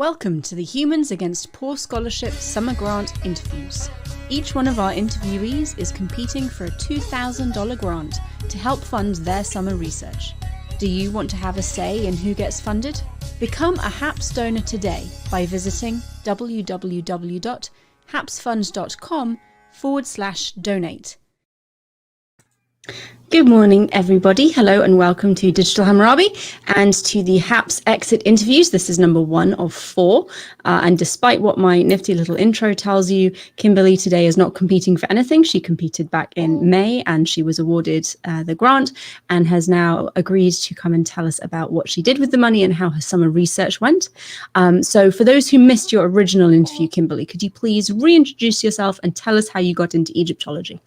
Welcome to the Humans Against Poor Scholarship Summer Grant Interviews. Each one of our interviewees is competing for a $2,000 grant to help fund their summer research. Do you want to have a say in who gets funded? Become a HAPS donor today by visiting www.hapsfund.com/donate. Good morning, everybody. Hello and welcome to Digital Hammurabi and to the HAPS exit interviews. This is number 1 of 4. And despite what my nifty little intro tells you, Kimberley today is not competing for anything. She competed back in May and she was awarded the grant and has now agreed to come and tell us about what she did with the money and how her summer research went. So for those who missed your original interview, Kimberley, could you please reintroduce yourself and tell us how you got into Egyptology?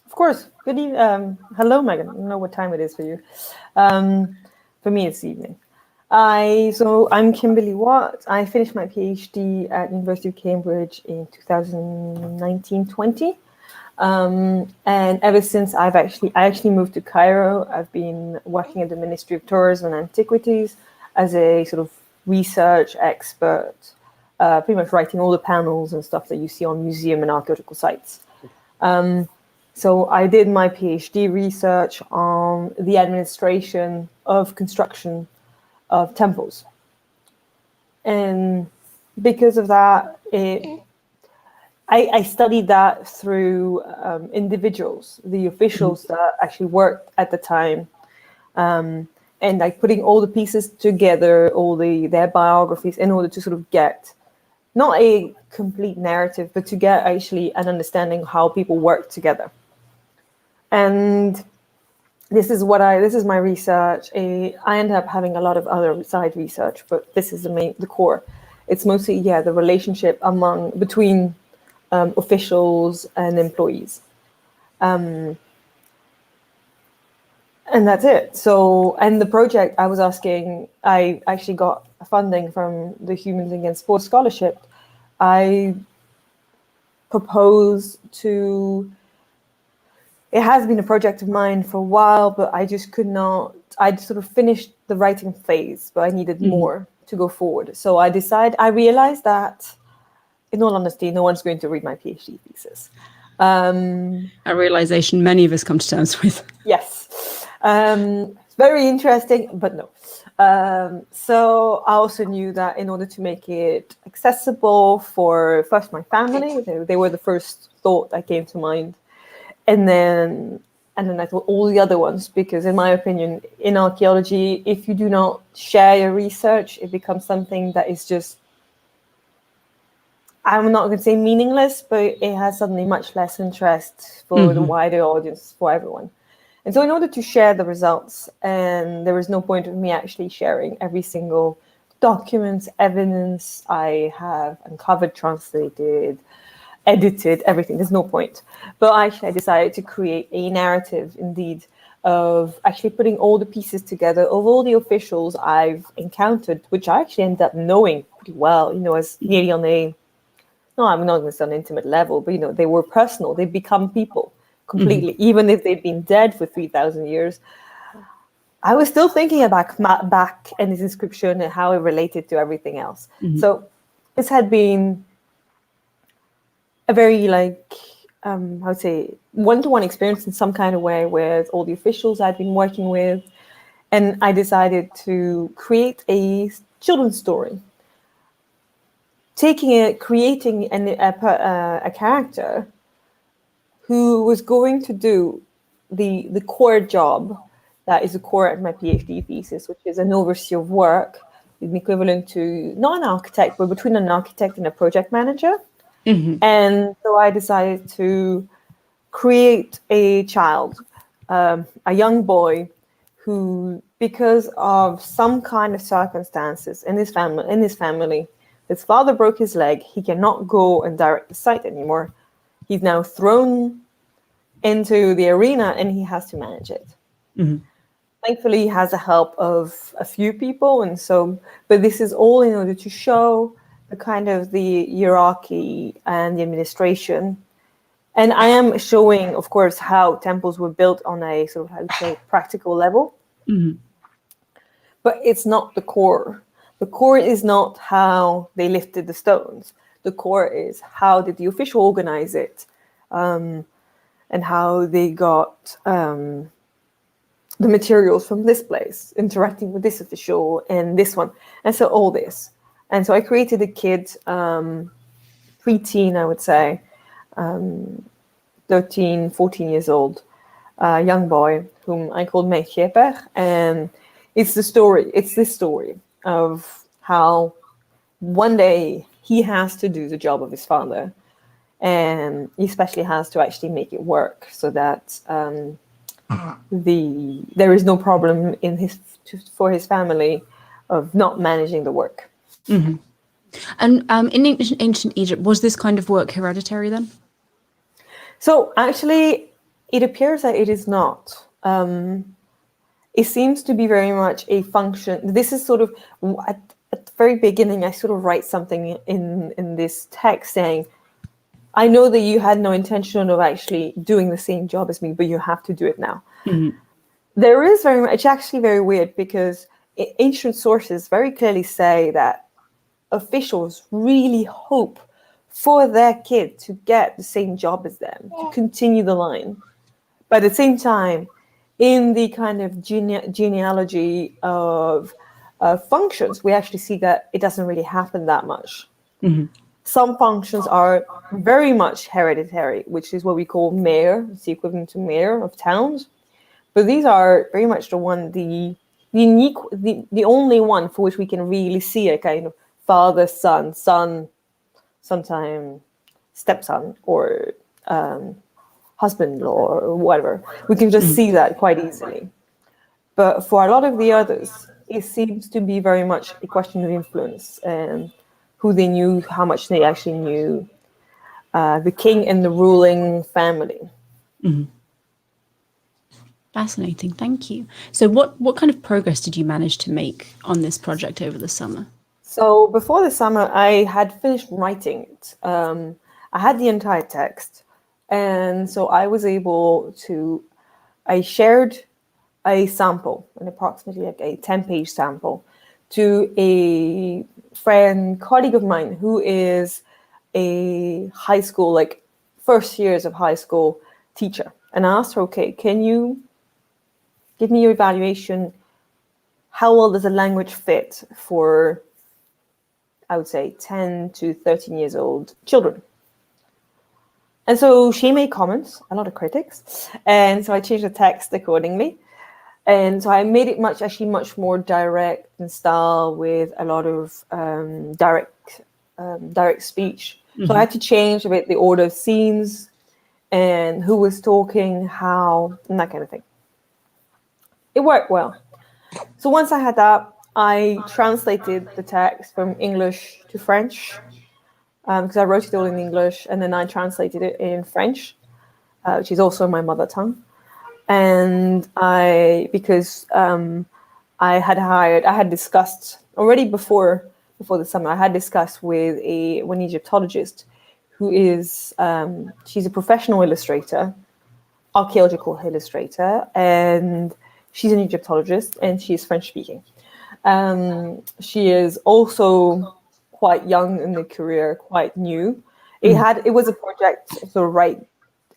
Of course. Good evening. Hello, Megan. I don't know what time it is for you. For me, it's evening. I'm Kimberley Watt. I finished my PhD at University of Cambridge in 2019-20. And ever since I actually moved to Cairo. I've been working at the Ministry of Tourism and Antiquities as a sort of research expert, pretty much writing all the panels and stuff that you see on museum and archaeological sites. So I did my PhD research on the administration of construction of temples. And because of that, I studied that through individuals, the officials that actually worked at the time, and like putting all the pieces together, their biographies, in order to sort of get not a complete narrative, but to get actually an understanding of how people work together. And this is my research. I end up having a lot of other side research, but this is the core. It's mostly, the relationship between officials and employees. And that's it. So, and the project I was asking, I actually got funding from the Humans Against Poor Scholarship. I proposed to. It has been a project of mine for a while, but I just could not. I'd sort of finished the writing phase, but I needed more to go forward. So I realized that, in all honesty, no one's going to read my PhD thesis. A realization many of us come to terms with. Yes. It's very interesting, but no. So I also knew that in order to make it accessible for first my family, they were the first thought that came to mind. And then I thought all the other ones, because in my opinion, in archaeology, if you do not share your research, it becomes something that is just, I'm not going to say meaningless, but it has suddenly much less interest for the wider audience, for everyone. And so in order to share the results, and there was no point of me actually sharing every single document, evidence I have uncovered, translated, edited, everything. There's no point. But actually, I decided to create a narrative, indeed, of actually putting all the pieces together of all the officials I've encountered, which I actually ended up knowing pretty well, as nearly on I'm not going to say on an intimate level, but, they were personal. They become people completely, even if they've been dead for 3,000 years. I was still thinking about back and his inscription and how it related to everything else. So this had been a very I would say one-to-one experience in some kind of way with all the officials I'd been working with. And I decided to create a children's story, creating a character who was going to do the core job that is the core of my PhD thesis, which is an overseer of work, an equivalent to not an architect, but between an architect and a project manager. And so I decided to create a child, a young boy, who, because of some kind of circumstances in his family, his father broke his leg. He cannot go and direct the site anymore. He's now thrown into the arena, and he has to manage it. Thankfully, he has the help of a few people, but this is all in order to show the kind of the hierarchy and the administration. And I am showing, of course, how temples were built on a sort of, I would say, practical level. But it's not the core. The core is not how they lifted the stones. The core is how did the official organize it, and how they got the materials from this place, interacting with this official and this one. And so all this. And so I created a kid, preteen, I would say, 13, 14 years old, young boy, whom I called Meegeper. And it's this story of how one day he has to do the job of his father. And he especially has to actually make it work so that there is no problem for his family of not managing the work. Mm-hmm. And in ancient Egypt, was this kind of work hereditary then? So actually, it appears that it is not. It seems to be very much a function. This is sort of at the very beginning, I sort of write something in this text saying, I know that you had no intention of actually doing the same job as me, but you have to do it now. Mm-hmm. There is it's actually very weird because ancient sources very clearly say that officials really hope for their kid to get the same job as them, to continue the line. But at the same time, in the kind of genealogy of functions, we actually see that it doesn't really happen that much. Mm-hmm. Some functions are very much hereditary, which is what we call mayor. It's the equivalent to mayor of towns. But these are very much the only one for which we can really see a kind of father, son, sometime stepson, or husband-in-law, or whatever. We can just see that quite easily. But for a lot of the others, it seems to be very much a question of influence and who they knew, how much they actually knew the king and the ruling family. Mm-hmm. Fascinating, thank you. So what kind of progress did you manage to make on this project over the summer? So before the summer, I had finished writing it. I had the entire text. And so I was able to, I shared a sample, an approximately like a 10-page sample, to a colleague of mine who is a high school, like first years of high school teacher. And I asked her, okay, can you give me your evaluation? How well does a language fit for, I would say, 10 to 13 years old children? And so she made comments, a lot of critics. And so I changed the text accordingly. And so I made it much more direct in style with a lot of direct speech. Mm-hmm. So I had to change a bit the order of scenes and who was talking, how, and that kind of thing. It worked well. So once I had that, I translated the text from English to French, because I wrote it all in English, and then I translated it in French, which is also my mother tongue. And I had discussed already before the summer, I had discussed with one Egyptologist who is, she's a professional illustrator, archaeological illustrator, and she's an Egyptologist, and she is French speaking. She is also quite young in the career, quite new. It was a project, sort of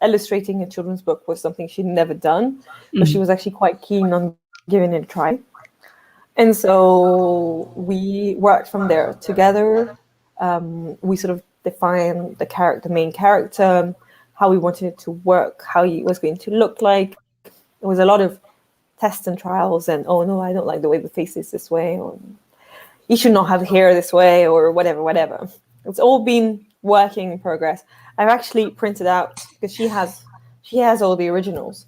illustrating a children's book was something she'd never done, but she was actually quite keen on giving it a try. And so we worked from there together. We sort of defined the main character, how we wanted it to work, how he was going to look like. There was a lot of tests and trials and, oh no, I don't like the way the face is this way, or you should not have hair this way, or whatever. It's all been working in progress. I've actually printed out, because she has all the originals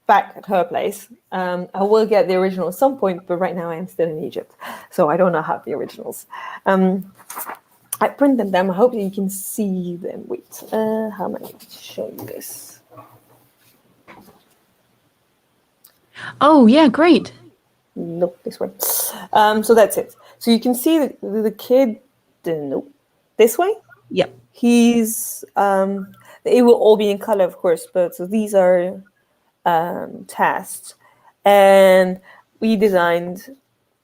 back at her place. I will get the original at some point, but right now I am still in Egypt, so I don't have the originals. I printed them. I hope you can see them. Wait, how am I going to show you this? Oh yeah, great. Nope, this way. So that's it. So you can see the kid. Nope, this way. Yep. He's. It will all be in color, of course, but so these are tests, and we designed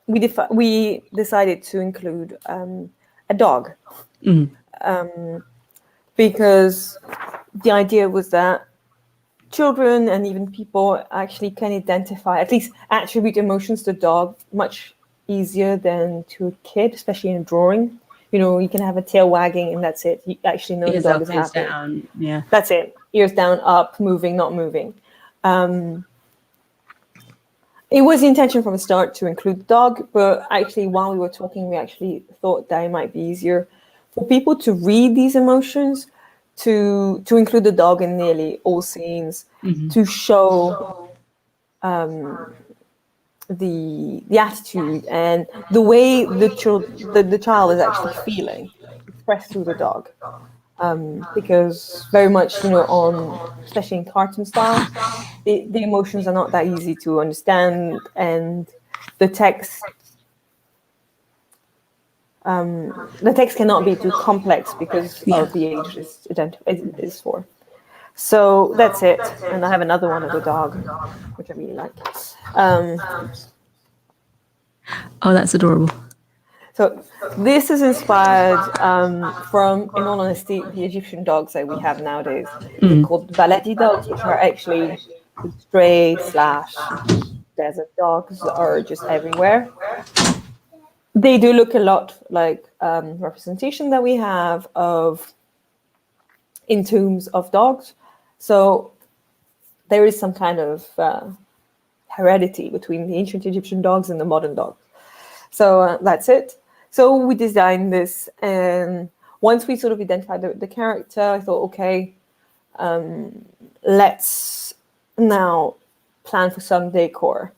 we decided to include a dog, because the idea was that children and even people actually can identify, at least attribute emotions to dog much easier than to a kid, especially in a drawing. You can have a tail wagging and that's it. You actually know the dog is happy. Down. Yeah. That's it. Ears down, up, moving, not moving. It was the intention from the start to include the dog, but actually while we were talking, we actually thought that it might be easier for people to read these emotions, to include the dog in nearly all scenes, to show the attitude and the way the child is actually feeling, expressed through the dog. Because very much, especially in cartoon style, the emotions are not that easy to understand, and the text cannot be too complex because of the age is for. So that's it. And I have another one of the dog, which I really like. Oh, that's adorable. So this is inspired from, in all honesty, the Egyptian dogs that we have nowadays. They're called Baladi dogs, which are actually stray / desert dogs that are just everywhere. They do look a lot like representation that we have in tombs of dogs. So there is some kind of heredity between the ancient Egyptian dogs and the modern dogs. So that's it. So we designed this, and once we sort of identified the character, I thought, okay, let's now plan for some decor.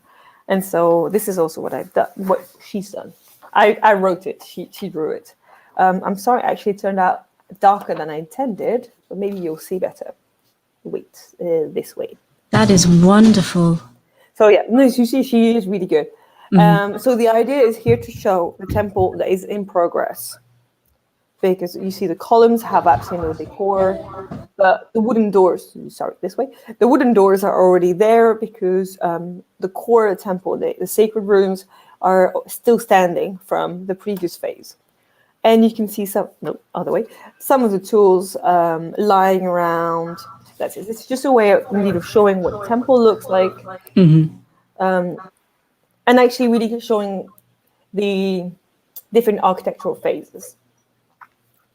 And so this is also what I've done, what she's done. I wrote it, she drew it. I'm sorry, actually it turned out darker than I intended, but maybe you'll see better. Wait, this way. That is wonderful. So yeah, no, you see, she is really good. So the idea is here to show the temple that is in progress, because you see the columns have absolutely no decor, but the wooden doors, this way, the wooden doors are already there because the core of the temple, the sacred rooms, are still standing from the previous phase. And you can see some of the tools lying around. That's it. It's just a way of showing what the temple looks like. And actually really showing the different architectural phases.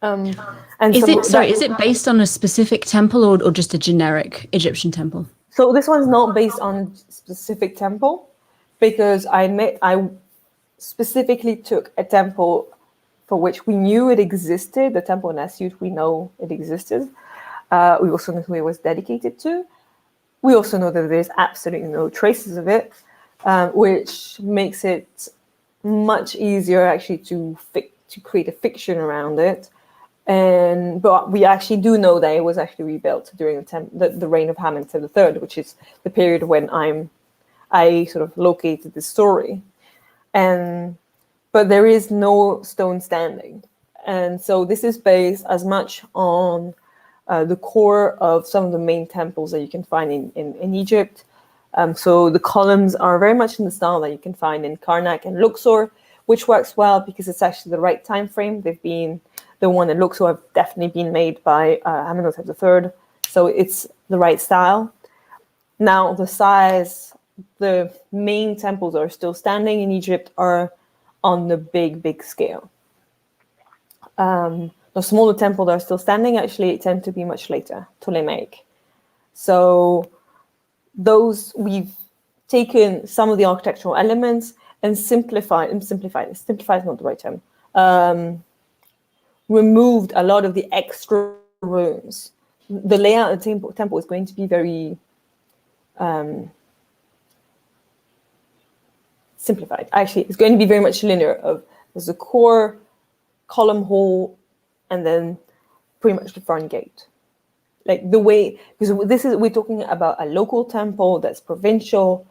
And is it based on a specific temple or just a generic Egyptian temple? So this one's not based on a specific temple, because I specifically took a temple for which we knew it existed. The temple in Asyut, we know it existed. We also know who it was dedicated to. We also know that there's absolutely no traces of it. Which makes it much easier actually to create a fiction around it. But we actually do know that it was actually rebuilt during the reign of Hamilton III, which is the period when I sort of located the story. But there is no stone standing. And so this is based as much on the core of some of the main temples that you can find in Egypt. So the columns are very much in the style that you can find in Karnak and Luxor, which works well because it's actually the right time frame. The one in Luxor have definitely been made by Amenhotep III, so it's the right style. Now the size, the main temples are still standing in Egypt are on the big scale. The smaller temples that are still standing actually tend to be much later, Ptolemaic. So those, we've taken some of the architectural elements and simplified is not the right term, removed a lot of the extra rooms. The layout of the temple is going to be very simplified. Actually, it's going to be very much linear. There's a core, column, hall, and then pretty much the front gate. Like the way, because we're talking about a local temple that's provincial.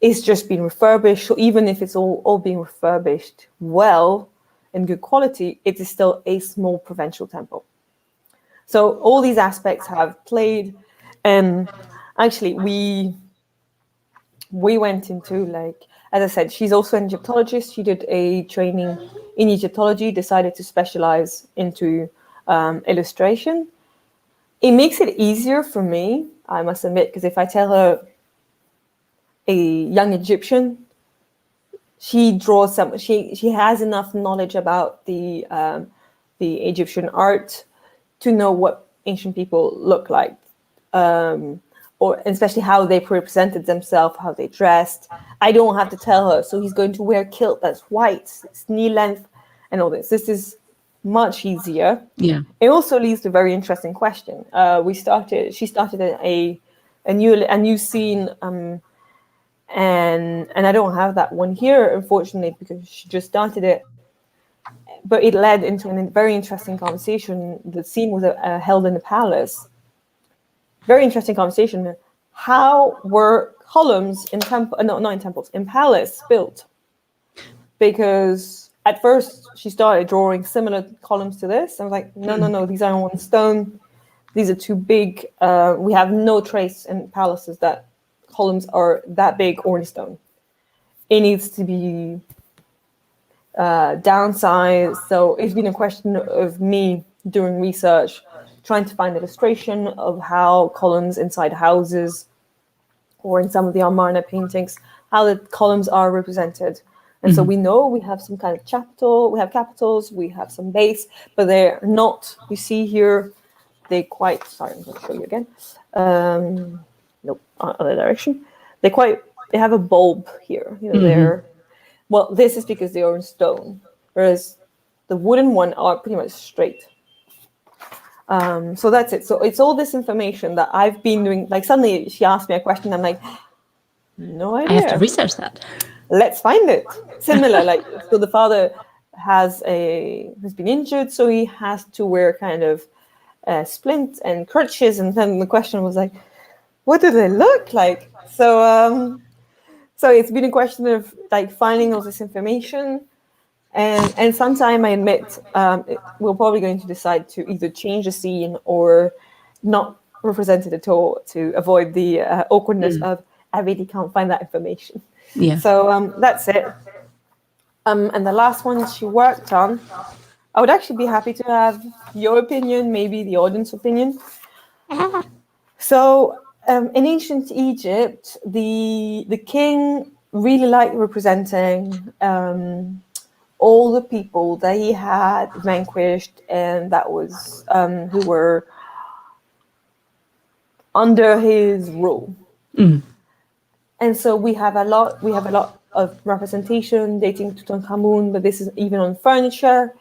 It's just been refurbished. So even if it's all being refurbished well and good quality, it is still a small provincial temple. So all these aspects have played. And actually, we we went into, like, as I said, she's also an Egyptologist. She did a training in Egyptology, decided to specialize into illustration. It makes it easier for me, I must admit, because if I tell her a young Egyptian, she draws some. She has enough knowledge about the Egyptian art to know what ancient people look like, or especially how they represented themselves, how they dressed. I don't have to tell her. So he's going to wear a kilt that's white, it's knee length, and all this. This is much easier. Yeah. It also leads to a very interesting question. She started a new scene. And I don't have that one here, unfortunately, because she just started it. But it led into a very interesting conversation. The scene was held in the palace. Very interesting conversation. How were columns in in palace built? Because at first she started drawing similar columns to this. I was like, no, these are on stone. These are too big. We have no trace in palaces that columns are that big or in stone. It needs to be downsized. So it's been a question of me doing research, trying to find illustration of how columns inside houses or in some of the Amarna paintings, how the columns are represented. And so we know we have some kind of chapel, we have capitals, we have some base, but they're not, you see here, they quite, sorry, I'm going to show you again. Nope, other direction. They have a bulb here. You know, they're, well, this is because they are in stone, whereas the wooden one are pretty much straight. So that's it. So it's all this information that I've been doing. Like suddenly she asked me a question. I'm like, no idea. I have to research that. Let's find it. Similar, like, so the father has been injured, so he has to wear kind of splint and crutches. And then the question was like, what do they look like? So it's been a question of like finding all this information. And sometime I admit we're probably going to decide to either change the scene or not represent it at all to avoid the awkwardness of I really can't find that information. Yeah. So that's it. And the last one she worked on, I would actually be happy to have your opinion, maybe the audience opinion. So in ancient Egypt, the king really liked representing all the people that he had vanquished and that was who were under his rule. And so we have a lot of representation dating to Tutankhamun, but this is even on furniture.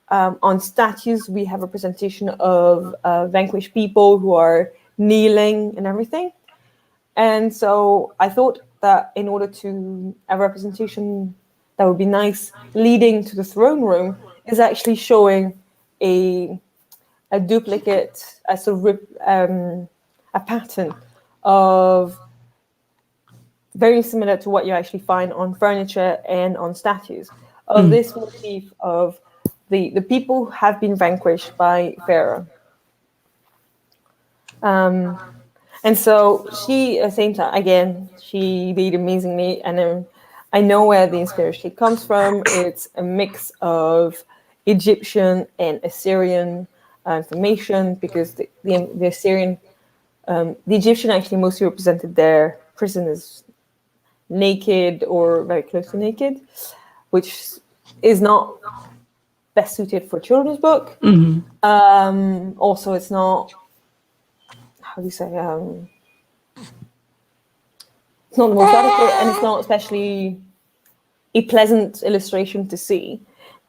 On statues, we have representation of vanquished people who are kneeling and everything. And so I thought that in order to have representation that would be nice leading to the throne room is actually showing a duplicate, a sort of a pattern of very similar to what you actually find on furniture and on statues of this motif of the people who have been vanquished by Pharaoh. And so she, at the same time, again, she did amazingly. And I know where the inspiration comes from. It's a mix of Egyptian and Assyrian information because the Assyrian, the Egyptian actually mostly represented their prisoners naked or very close to naked, which is not best suited for a children's book. Also, it's not, how do you say, it's not the most adequate, and it's not especially a pleasant illustration to see.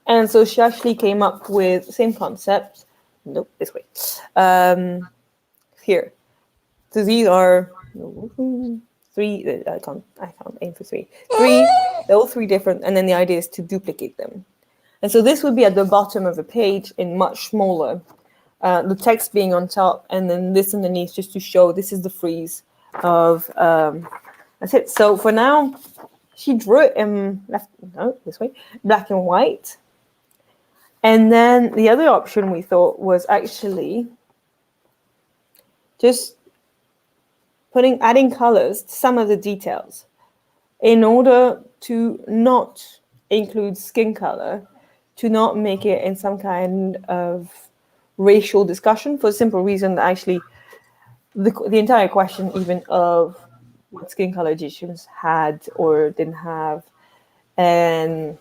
And so she actually came up with the same concept. Nope, this way. Here. So these are three. I can't aim for three. They're all three different, and then the idea is to duplicate them. And so this would be at the bottom of the page in much smaller. The text being on top, and then this underneath just to show this is the frieze of. That's it. So for now, she drew it in black and white. And then the other option we thought was actually just adding colors to some of the details. in order to not include skin color, to not make it in some kind of racial discussion, for the simple reason that actually the entire question even of what skin color Egyptians had or didn't have, and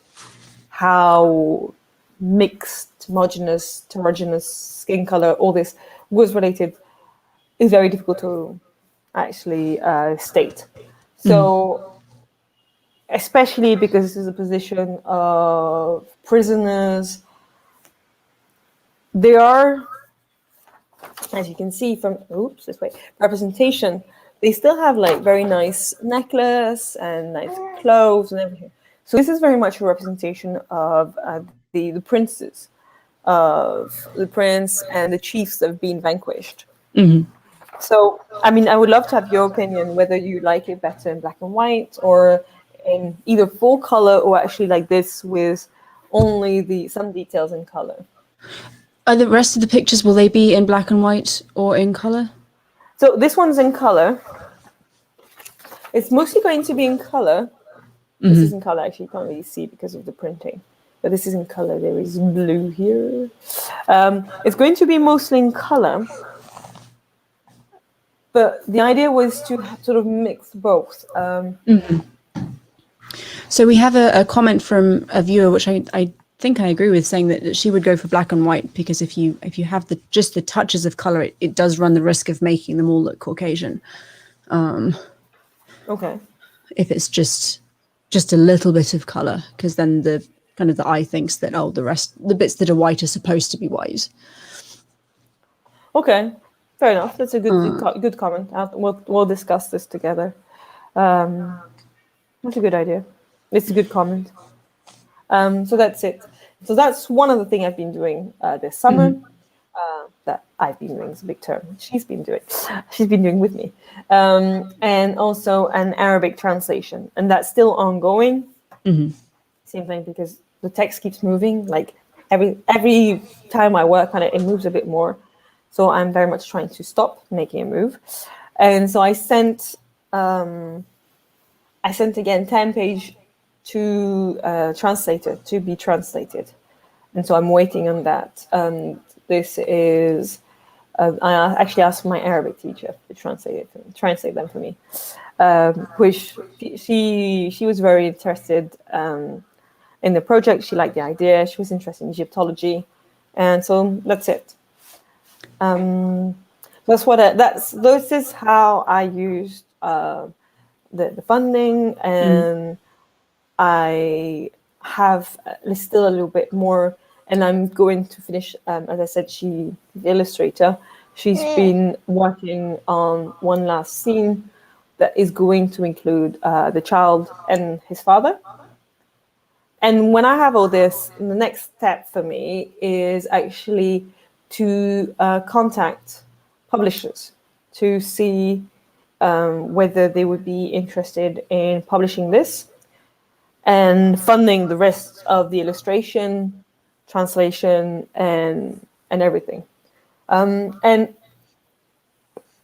how mixed, homogeneous, heterogeneous skin color, all this was related, is very difficult to actually state. So, especially because this is a position of prisoners, they are, as you can see from, representation, they still have like very nice necklace and nice clothes and everything. So this is very much a representation of the princes, of the prince and the chiefs that have been vanquished. So, I mean, I would love to have your opinion, whether you like it better in black and white or in either full color or actually like this with only some details in color. Are the rest of the pictures, will they be in black and white or in color? So this one's in color. It's mostly going to be in color. This is in color, actually, you can't really see because of the printing. But this is in color. There is blue here. It's going to be mostly in color. But the idea was to sort of mix both. So we have a comment from a viewer, which I think I agree with, saying that she would go for black and white because if you have just the touches of color, it does run the risk of making them all look Caucasian. Okay. If it's just a little bit of color, because then the eye thinks that the bits that are white are supposed to be white. Okay, fair enough. That's a good comment. We'll discuss this together. That's a good idea. It's a good comment. So that's it. So that's one of the things I've been doing this summer. That I've been doing is a big term. She's been doing with me, and also an Arabic translation, and that's still ongoing. Same thing, because the text keeps moving. Like every time I work on it, it moves a bit more. So I'm very much trying to stop making it move, and so I sent again 10-page to translator to be translated, and so I'm waiting on that. This is I actually asked my Arabic teacher to translate them for me, which she was very interested in the project. She liked the idea. She was interested in Egyptology, and so that's it. This is how I used the funding, and I have still a little bit more. And I'm going to finish, as I said, the illustrator, she's been working on one last scene that is going to include the child and his father. And when I have all this, the next step for me is actually to contact publishers to see whether they would be interested in publishing this and funding the rest of the illustration, translation, and everything. And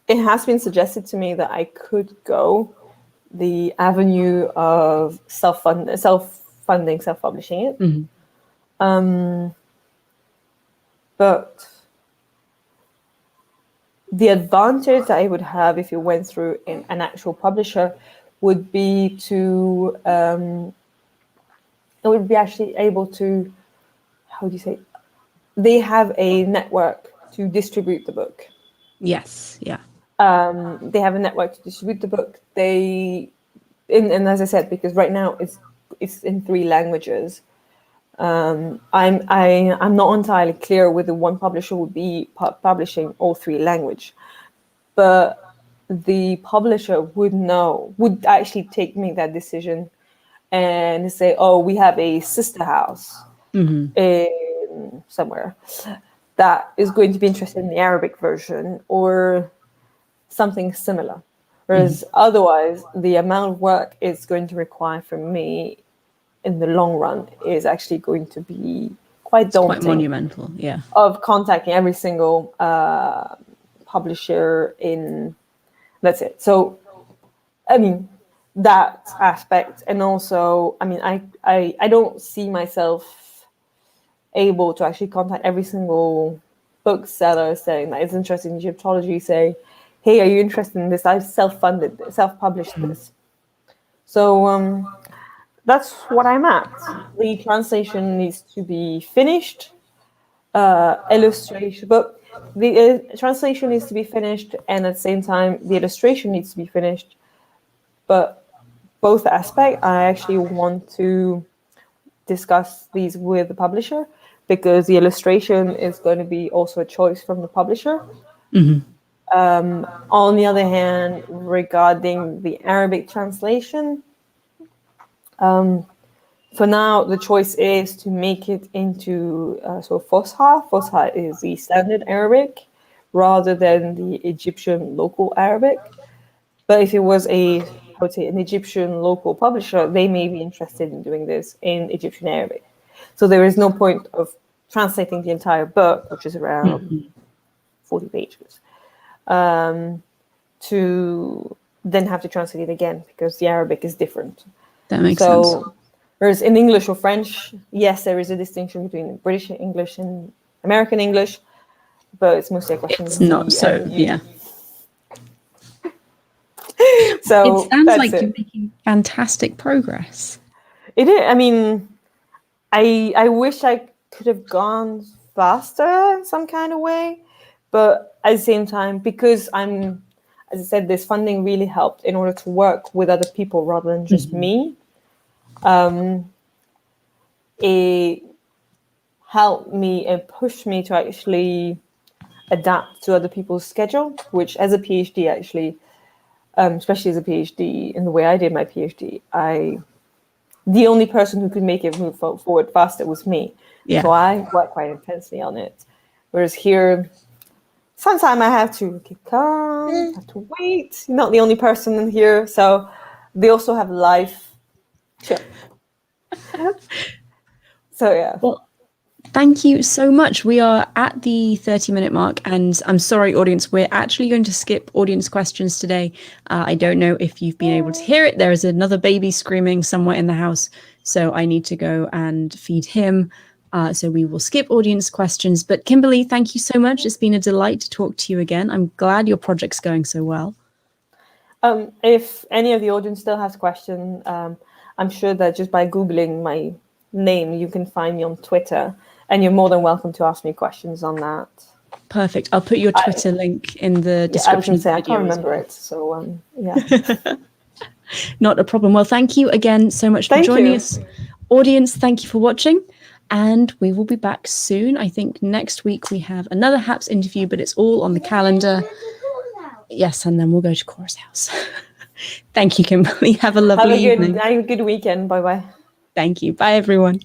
it has been suggested to me that I could go the avenue of self-funding, self-publishing it. But the advantage that I would have if you went through an actual publisher would be it would be actually able to, how do you say, they have a network to distribute the book. Yes, yeah. They have a network to distribute the book. And as I said, because right now it's in 3 languages. I'm not entirely clear whether one publisher would be publishing all 3 languages, but the publisher would actually make decision and say, oh, we have a sister house in somewhere that is going to be interested in the Arabic version or something similar. Whereas otherwise, the amount of work it's going to require from me in the long run is actually going to be quite daunting. Quite monumental, yeah. Of contacting every single publisher that's it. So, I mean, that aspect. And also, I mean, I don't see myself able to actually contact every single bookseller saying that is interested in Egyptology, say, hey, are you interested in this? I've self-funded this, self-published this. So that's what I'm at. The translation needs to be finished, illustration, but the translation needs to be finished, and at the same time, the illustration needs to be finished. But both aspects, I actually want to discuss these with the publisher, because the illustration is going to be also a choice from the publisher. On the other hand, regarding the Arabic translation, for now, the choice is to make it into Fosha. Fosha is the standard Arabic rather than the Egyptian local Arabic. But if it was an Egyptian local publisher, they may be interested in doing this in Egyptian Arabic. So there is no point of translating the entire book, which is around 40 pages, to then have to translate it again, because the Arabic is different. That makes sense. Whereas in English or French, yes, there is a distinction between British English and American English, but it's mostly a question of It's not so, yeah. So it sounds like you're making fantastic progress. It is. I mean, I wish I could have gone faster in some kind of way, but at the same time, because I'm, as I said, this funding really helped in order to work with other people rather than just me. It helped me and pushed me to actually adapt to other people's schedule, which as a PhD actually, especially as a PhD, in the way I did my PhD, the only person who could make it move forward faster was me. Yeah. So I worked quite intensely on it. Whereas here, sometimes I have to keep calm, have to wait. You're not the only person in here. So they also have life. Sure. So yeah. Well, thank you so much. We are at the 30-minute mark, and I'm sorry, audience, we're actually going to skip audience questions today. I don't know if you've been able to hear it. There is another baby screaming somewhere in the house, so I need to go and feed him. So we will skip audience questions. But Kimberley, thank you so much. It's been a delight to talk to you again. I'm glad your project's going so well. If any of the audience still has questions, I'm sure that just by Googling my name, you can find me on Twitter, and you're more than welcome to ask me questions on that. Perfect. I'll put your Twitter link in the description. I can't remember it, so yeah. Not a problem. Well, thank you again so much for joining us. Audience, thank you for watching, and we will be back soon. I think next week we have another HAPS interview, but it's all on the calendar. Yes, and then we'll go to Cora's house. Thank you, Kimberley. Have a lovely evening. Have a good weekend. Bye-bye. Thank you. Bye, everyone.